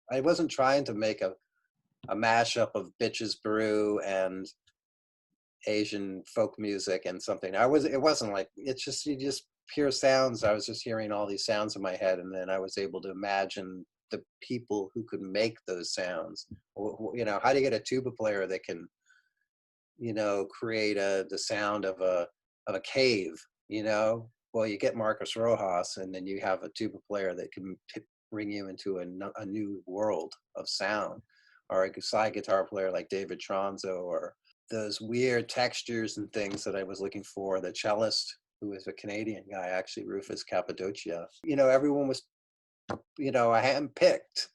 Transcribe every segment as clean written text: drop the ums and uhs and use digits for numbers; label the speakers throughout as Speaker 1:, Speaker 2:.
Speaker 1: I wasn't trying to make a mashup of Bitches Brew and Asian folk music and something. It wasn't like, it's just pure sounds. I was just hearing all these sounds in my head, and then I was able to imagine the people who could make those sounds. You know, how do you get a tuba player that can, you know, create the sound of a cave, you know? Well, you get Marcus Rojas, and then you have a tuba player that can bring you into a new world of sound, or a slide guitar player like David Tronzo, or those weird textures and things that I was looking for. The cellist, who was a Canadian guy, actually, Rufus Cappadocia. You know, everyone was, you know, handpicked.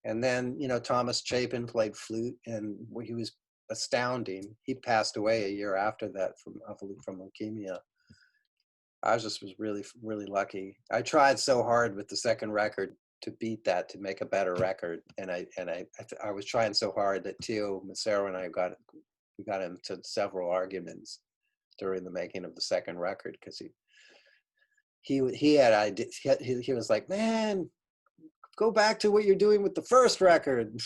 Speaker 1: And then, you know, Thomas Chapin played flute, and he was astounding. He passed away a year after that from leukemia. I was really, really lucky. I tried so hard with the second record to beat that, to make a better record, and I was trying so hard that Tio Macero and I got into several arguments during the making of the second record, because he had ideas. He was like, man, go back to what you're doing with the first record.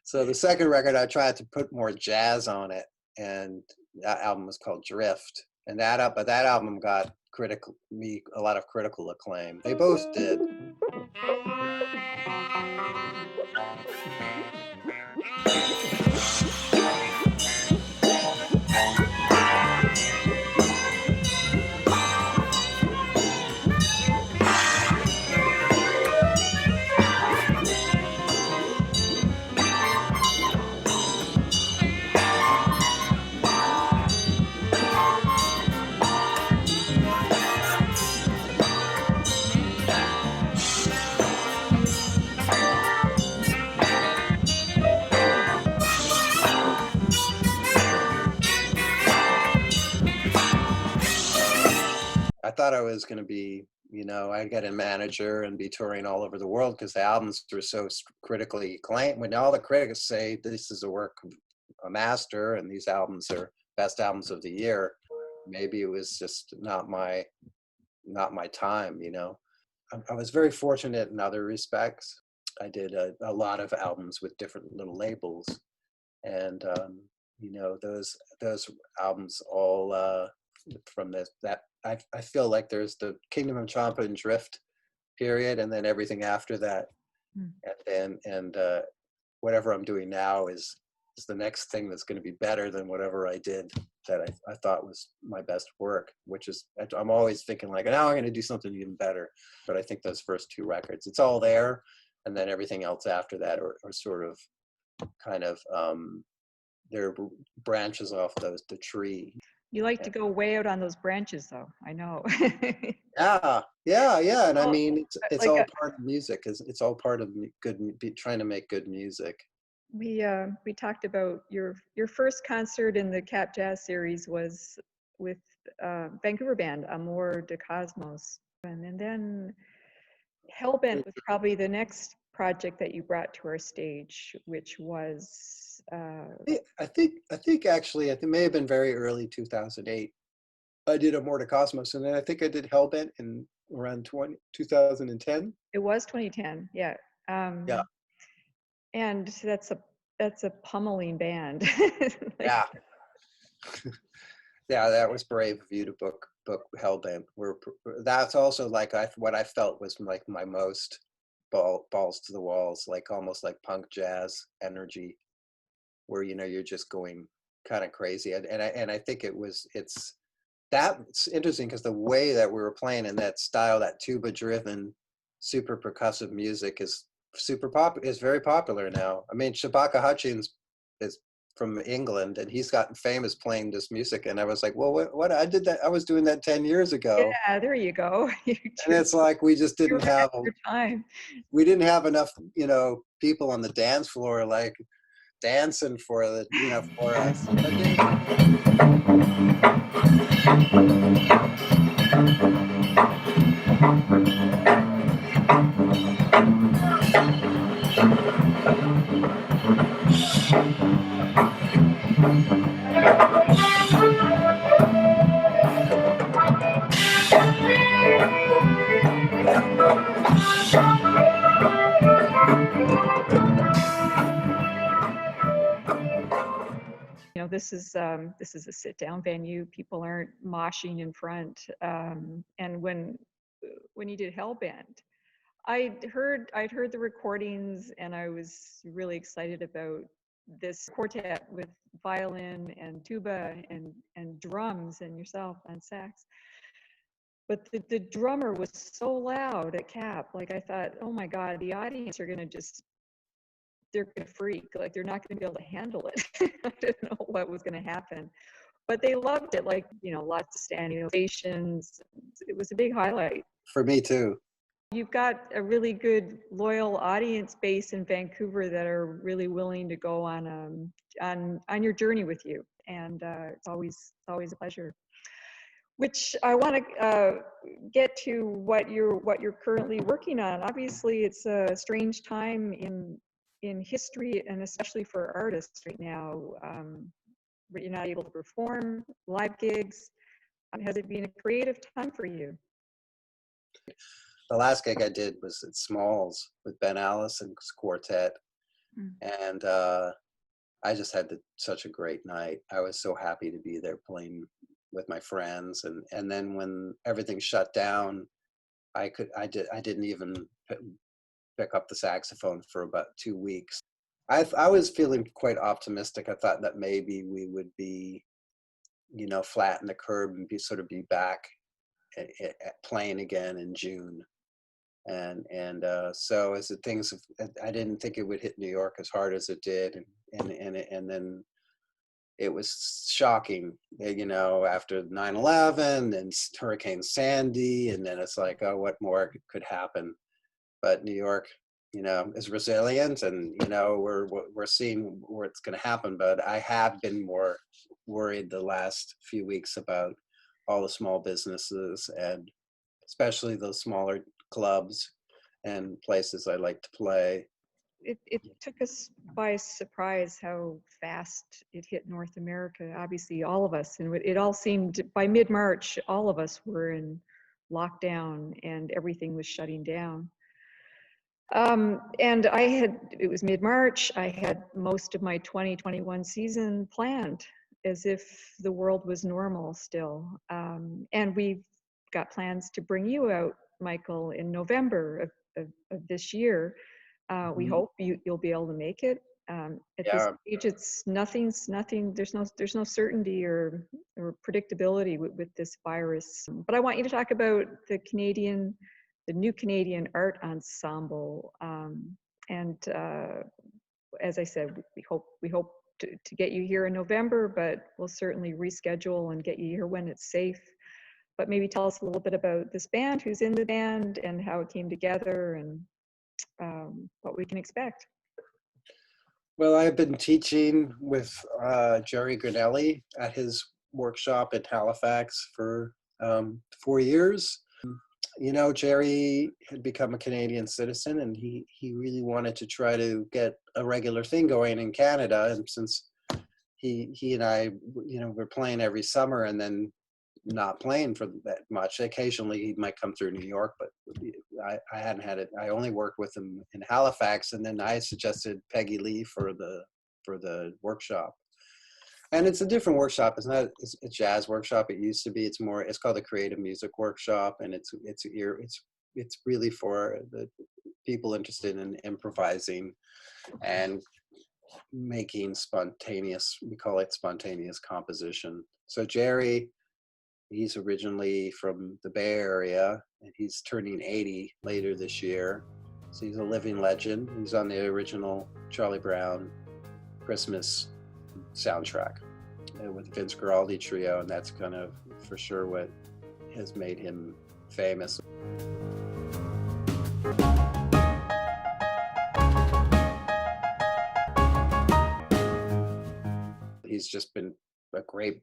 Speaker 1: So the second record, I tried to put more jazz on it, and that album was called Drift. And that album got a lot of critical acclaim. They both did. I thought I was going to be, you know, I'd get a manager and be touring all over the world, because the albums were so critically acclaimed. When all the critics say this is a work of a master and these albums are best albums of the year, maybe it was just not my time, you know. I was very fortunate in other respects. I did a lot of albums with different little labels, and you know, those albums all from that. I feel like there's the Kingdom of Champa and Drift period, and then everything after that, and whatever I'm doing now is the next thing that's going to be better than whatever I did that I thought was my best work, which is, I'm always thinking like, now I'm going to do something even better. But I think those first two records, it's all there, and then everything else after that are sort of kind of they're branches off the tree.
Speaker 2: You like to go way out on those branches, though. I know.
Speaker 1: Yeah. And I mean, it's
Speaker 2: like
Speaker 1: all part of music. It's all part of trying to make good music.
Speaker 2: We talked about your first concert in the Cap Jazz series was with Vancouver band Amour de Cosmos, and then Hellbent was probably the next project that you brought to our stage, which was.
Speaker 1: I think actually, it may have been very early 2008. I did Amour de Cosmos, and then I think I did Hellbent in around 2010.
Speaker 2: It was 2010, yeah.
Speaker 1: Yeah.
Speaker 2: And that's a pummeling band.
Speaker 1: Yeah. Yeah, that was brave of you to book Hellbent. That's also like what I felt was like my most balls to the walls, like almost like punk jazz energy, where, you know, you're just going kind of crazy. And I think that's interesting, because the way that we were playing in that style, that tuba driven, super percussive music is very popular now. I mean, Shabaka Hutchins is from England, and he's gotten famous playing this music. And I was like, well, what I did that, I was doing that 10 years ago.
Speaker 2: Yeah, there you go.
Speaker 1: And it's like, we just didn't have
Speaker 2: time.
Speaker 1: We didn't have enough, you know, people on the dance floor, like, dancing for us.
Speaker 2: this is a sit-down venue. People aren't moshing in front. And when you did Hellbent, I'd heard the recordings, and I was really excited about this quartet with violin and tuba and drums and yourself and sax. But the drummer was so loud at Cap. Like, I thought, oh my God, the audience are gonna they're gonna freak. Like, they're not gonna be able to handle it. I didn't know what was gonna happen, but they loved it. Like, lots of standing ovations. It was a big highlight.
Speaker 1: For me too.
Speaker 2: You've got a really good, loyal audience base in Vancouver that are really willing to go on your journey with you, and it's always a pleasure. Which I want to get to what you're currently working on. Obviously, it's a strange time in history, and especially for artists right now. But you're not able to perform live gigs. Has it been a creative time for you?
Speaker 1: The last gig I did was at Smalls with Ben Allison's quartet, and I just had such a great night. I was so happy to be there playing with my friends, and then when everything shut down, I didn't even pick up the saxophone for about 2 weeks. I was feeling quite optimistic. I thought that maybe we would be, flatten the curve and be back at playing again in June. And so as the things, I didn't think it would hit New York as hard as it did, and then it was shocking, after 9/11 and Hurricane Sandy, and then it's like, oh, what more could happen? But New York, is resilient, and we're seeing where it's going to happen. But I have been more worried the last few weeks about all the small businesses, and especially those smaller clubs and places I like to play.
Speaker 2: It took us by surprise how fast it hit North America. Obviously, all of us, and it all seemed, by mid-March, all of us were in lockdown and everything was shutting down. And it was mid-March. I had most of my 2021 season planned as if the world was normal still. And we've got plans to bring you out, Michael, in November of this year. We hope you'll be able to make it. At this stage, it's nothing. There's no certainty or predictability with this virus. But I want you to talk about the new Canadian art ensemble. And as I said, we hope to get you here in November, but we'll certainly reschedule and get you here when it's safe. But maybe tell us a little bit about this band, who's in the band, and how it came together, and what we can expect.
Speaker 1: Well, I've been teaching with Jerry Grinelli at his workshop in Halifax for 4 years. Jerry had become a Canadian citizen, and he really wanted to try to get a regular thing going in Canada. And since he and I, were playing every summer and then not playing for that much, occasionally he might come through New York, but I hadn't had it. I only worked with him in Halifax, and then I suggested Peggy Lee for the workshop. And it's a different workshop. It's not a jazz workshop. It used to be. It's called the Creative Music Workshop, and it's really for the people interested in improvising and making spontaneous. We call it spontaneous composition. So Jerry, he's originally from the Bay Area, and he's turning 80 later this year. So he's a living legend. He's on the original Charlie Brown Christmas soundtrack with Vince Guaraldi Trio, and that's kind of for sure what has made him famous. He's just been a great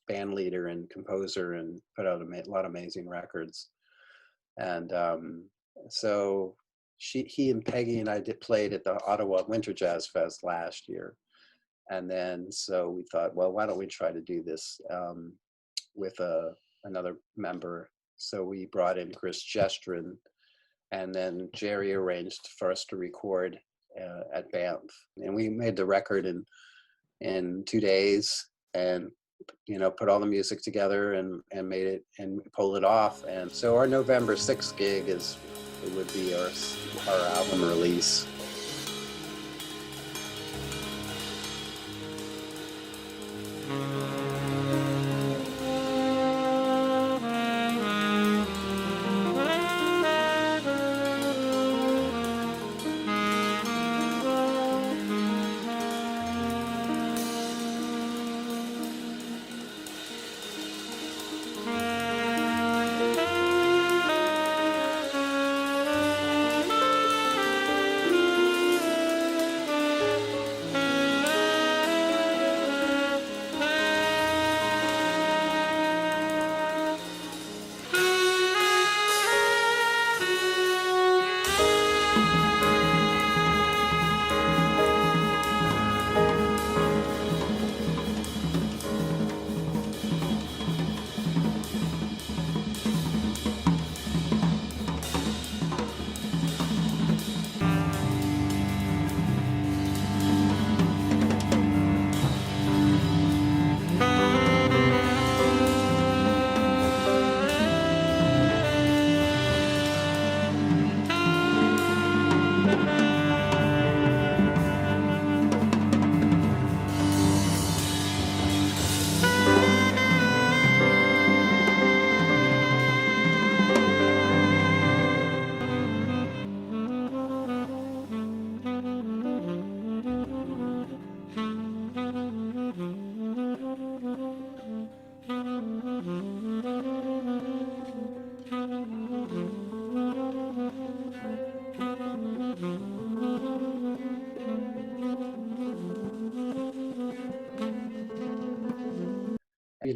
Speaker 1: band leader and composer, and put out a lot of amazing records. And so he and Peggy and I played at the Ottawa Winter Jazz Fest last year. And then so we thought, well, why don't we try to do this with another member? So we brought in Chris Gestrin, and then Jerry arranged for us to record at Banff. And we made the record in 2 days. and put all the music together and made it and pulled it off. And so our November 6th gig it would be our album release.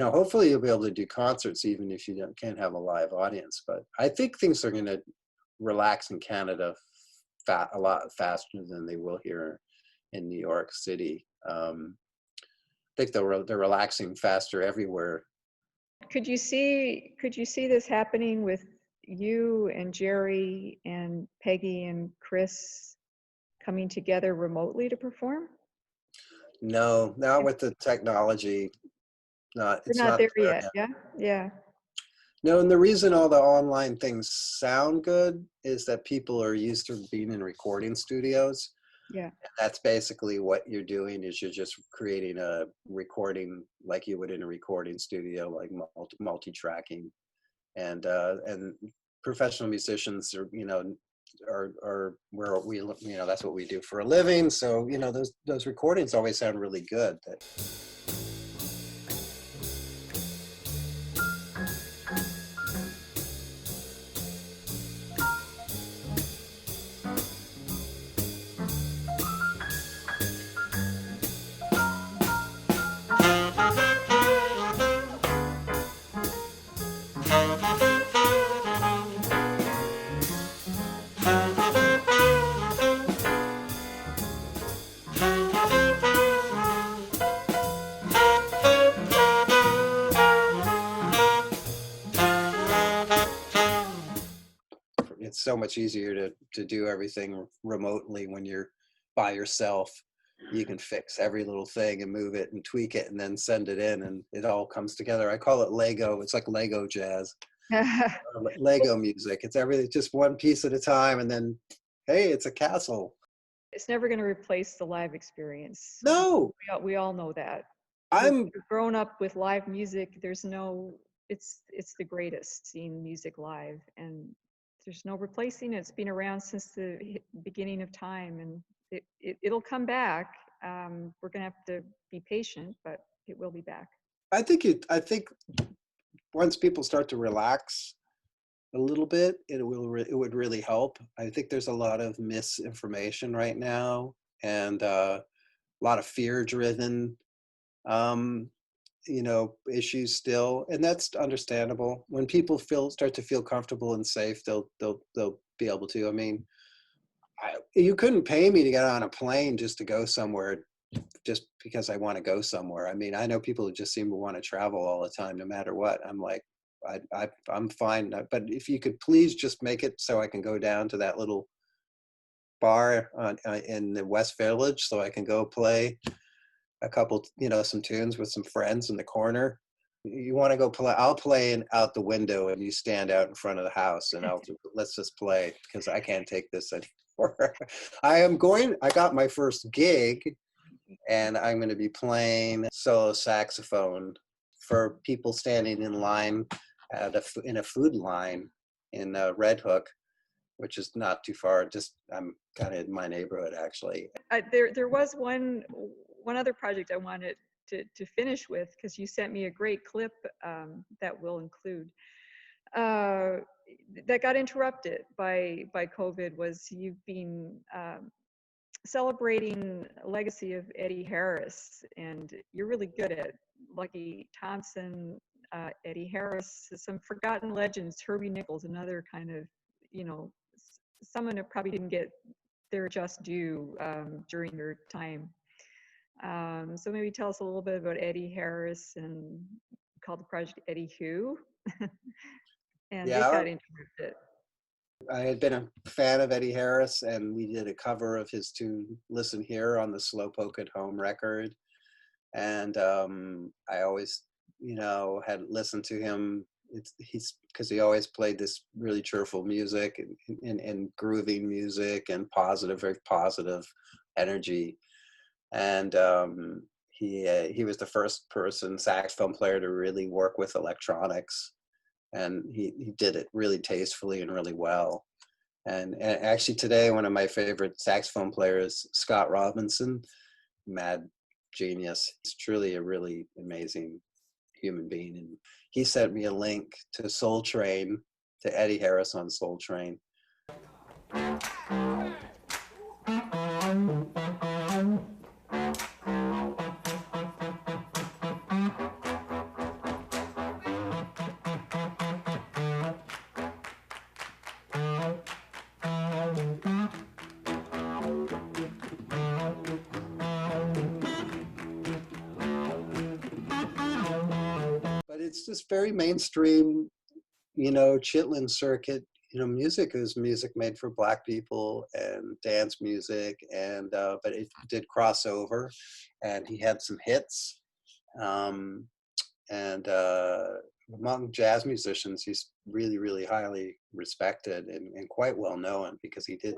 Speaker 1: Hopefully you'll be able to do concerts even if you can't have a live audience. But I think things are going to relax in Canada a lot faster than they will here in New York City. I think they're relaxing faster everywhere.
Speaker 2: Could you see this happening with you and Jerry and Peggy and Chris coming together remotely to perform?
Speaker 1: No, not with the technology.
Speaker 2: It's not there yet. Yeah.
Speaker 1: No, and the reason all the online things sound good is that people are used to being in recording studios.
Speaker 2: Yeah.
Speaker 1: And that's basically what you're doing, is you're just creating a recording like you would in a recording studio, like multi-tracking, and professional musicians are where we, that's what we do for a living. So those recordings always sound really good. It's so much easier to do everything remotely when you're by yourself. You can fix every little thing and move it and tweak it and then send it in, and it all comes together. I call it Lego. It's like Lego jazz, Lego music. It's everything, just one piece at a time, and then, hey, it's a castle.
Speaker 2: It's never going to replace the live experience.
Speaker 1: No,
Speaker 2: we all know that.
Speaker 1: I'm
Speaker 2: We've grown up with live music. It's the greatest, seeing music live, and there's no replacing it. It's been around since the beginning of time, and it'll come back. We're gonna have to be patient, but it will be back.
Speaker 1: I think once people start to relax a little bit, it would really help. I think there's a lot of misinformation right now, and a lot of fear-driven issues still, and that's understandable. When people start to feel comfortable and safe, they'll be able to. I mean, you couldn't pay me to get on a plane just to go somewhere, just because I want to go somewhere. I mean, I know people who just seem to want to travel all the time, no matter what. I'm like, I'm fine, but if you could please just make it so I can go down to that little bar in the West Village, so I can go play a couple, some tunes with some friends in the corner. You want to go play? I'll play out the window, and you stand out in front of the house, and let's just play because I can't take this anymore. I got my first gig, and I'm going to be playing solo saxophone for people standing in line in a food line in Red Hook, which is not too far. I'm kind of in my neighborhood, actually.
Speaker 2: There was one other project I wanted to finish with, because you sent me a great clip that we'll include. That got interrupted by COVID. Was you've been celebrating a legacy of Eddie Harris, and you're really good at Lucky Thompson, Eddie Harris, some forgotten legends, Herbie Nichols, another kind of, someone who probably didn't get their just due during their time. So maybe tell us a little bit about Eddie Harris, and called the project Eddie Who, and it got interrupted.
Speaker 1: I had been a fan of Eddie Harris, and we did a cover of his tune "Listen Here" on the Slowpoke at Home record. And I always, had listened to him. He's because he always played this really cheerful music and grooving music and very positive energy. And he was the first saxophone player to really work with electronics. And he did it really tastefully and really well. And actually today, one of my favorite saxophone players, Scott Robinson, mad genius. He's truly a really amazing human being. And he sent me a link to Soul Train, to Eddie Harris on Soul Train. It's just very mainstream, Chitlin circuit, music is music made for Black people and dance music. And, but it did cross over, and he had some hits. And among jazz musicians, he's really, really highly respected and quite well known, because he did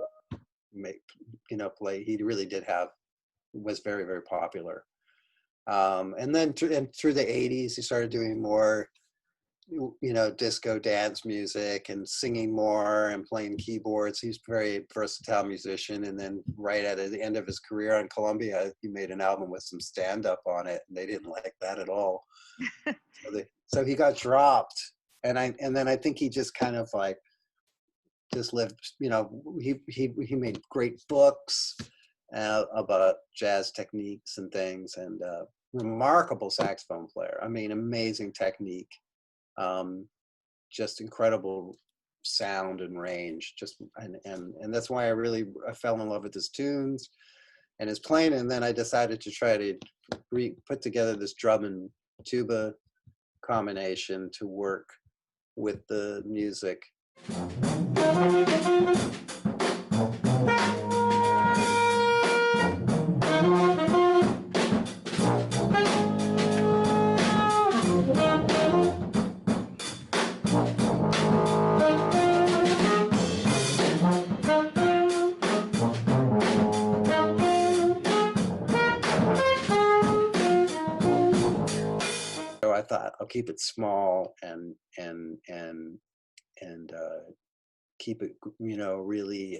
Speaker 1: he really was very, very popular. And then through the 80s, he started doing more, disco dance music and singing more and playing keyboards. He's a very versatile musician. And then right at the end of his career on Columbia, he made an album with some stand-up on it, and they didn't like that at all. So he got dropped. And then I think he just kind of just lived, he made great books about jazz techniques and things, and remarkable saxophone player. I mean, amazing technique, just incredible sound and range. And that's why I fell in love with his tunes and his playing. And then I decided to try to put together this drum and tuba combination to work with the music. I thought I'll keep it small and keep it, really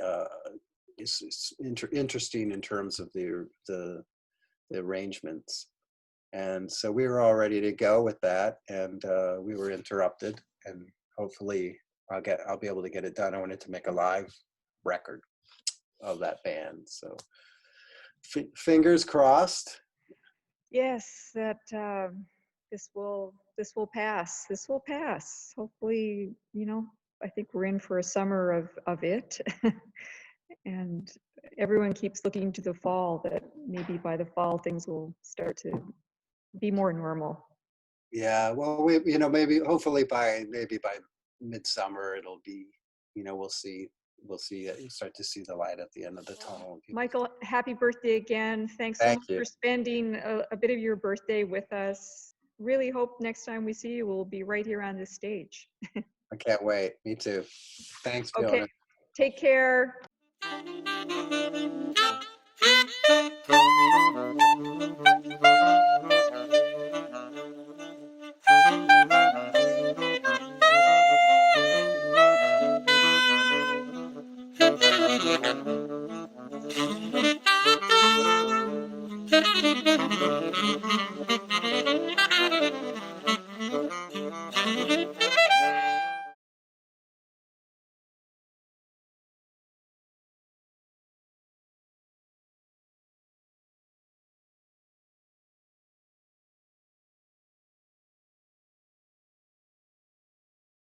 Speaker 1: it's interesting in terms of the arrangements. And so we were all ready to go with that, and we were interrupted. And hopefully I'll be able to get it done. I wanted to make a live record of that band. So fingers crossed.
Speaker 2: Yes, that this will pass. This will pass. Hopefully, I think we're in for a summer of it. And everyone keeps looking to the fall, that maybe by the fall things will start to be more normal.
Speaker 1: Yeah, well, maybe hopefully by midsummer it'll be, we'll see. we'll see you start to see the light at the end of the tunnel. and people-
Speaker 2: Michael, happy birthday again. Thanks so
Speaker 1: Thank
Speaker 2: much
Speaker 1: you.
Speaker 2: for spending a bit of your birthday with us. Really hope next time we see you, we'll be right here on this stage.
Speaker 1: I can't wait. Me too. Thanks,
Speaker 2: Okay,
Speaker 1: Fiona.
Speaker 2: take care.